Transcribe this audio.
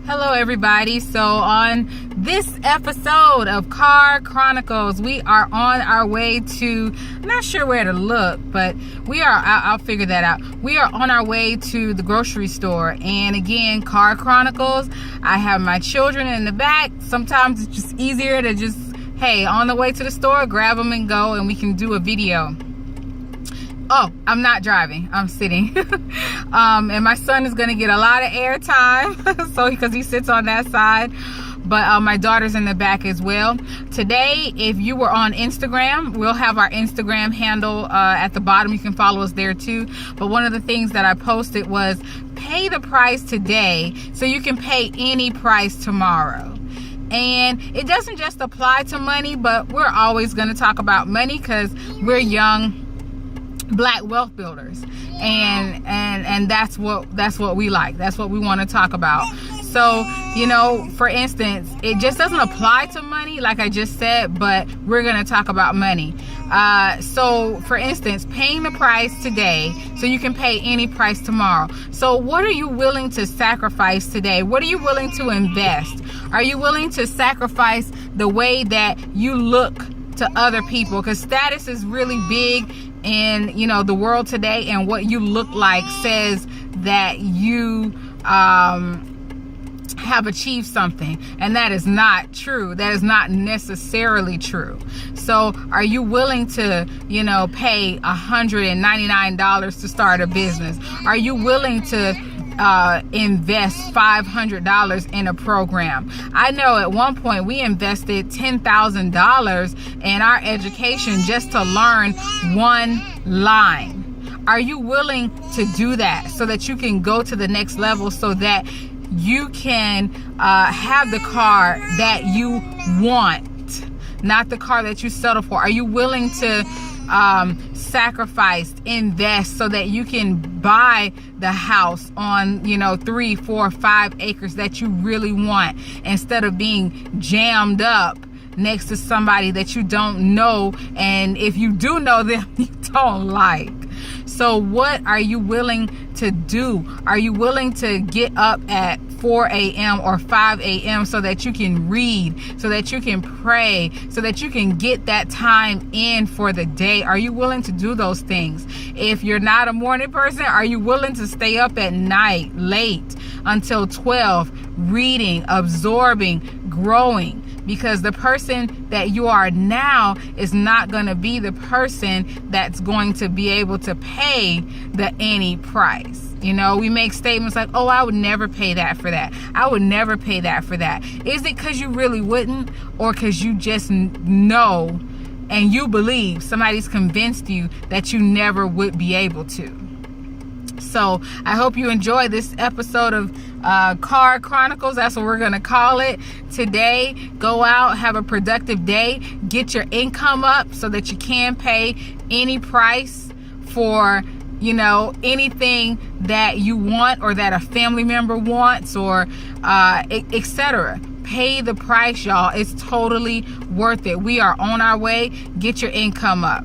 Hello everybody. So on this episode of Car Chronicles, we are on our way to, I'm not sure where to look, but I'll figure that out. We are on our way to the grocery store. And again, Car Chronicles, I have my children in the back. Sometimes it's just easier to just, hey, on the way to the store, grab them and go, and we can do a video. Oh, I'm not driving. I'm sitting. And my son is going to get a lot of airtime, so because he sits on that side. But my daughter's in the back as well. Today, if you were on Instagram, we'll have our Instagram handle at the bottom. You can follow us there too. But one of the things that I posted was pay the price today so you can pay any price tomorrow. And it doesn't just apply to money, but we're always going to talk about money because we're young Black wealth builders, and that's what we like. That's what we want to talk about. So, you know, for instance, it just doesn't apply to money like I just said, but we're going to talk about money. So for instance, paying the price today so you can pay any price tomorrow. So what are you willing to sacrifice today? What are you willing to invest? Are you willing to sacrifice the way that you look to other people? Because status is really big in, you know, the world today, and what you look like says that you have achieved something, and that is not true. That is not necessarily true. So are you willing to, you know, pay $199 to start a business? Are you willing to invest $500 in a program? I know at one point we invested $10,000 in our education just to learn one line. Are you willing to do that so that you can go to the next level, so that you can have the car that you want, not the car that you settle for? Are you willing to sacrifice, invest, so that you can buy the house on, you know, 3, 4, 5 acres that you really want, instead of being jammed up next to somebody that you don't know, and if you do know them, you don't like? So what are you willing to do? Are you willing to get up at 4 a.m. or 5 a.m. so that you can read, so that you can pray, so that you can get that time in for the day? Are you willing to do those things? If you're not a morning person, are you willing to stay up at night late until 12, reading, absorbing, growing? Because the person that you are now is not going to be the person that's going to be able to pay the any price. You know, we make statements like, oh, I would never pay that for that. I would never pay that for that. Is it because you really wouldn't, or because you just know and you believe, somebody's convinced you that you never would be able to? So I hope you enjoy this episode of Car Chronicles. That's what we're going to call it today. Go out, have a productive day, get your income up so that you can pay any price for, you know, anything that you want or that a family member wants, or etc. Pay the price, y'all. It's totally worth it. We are on our way. Get your income up.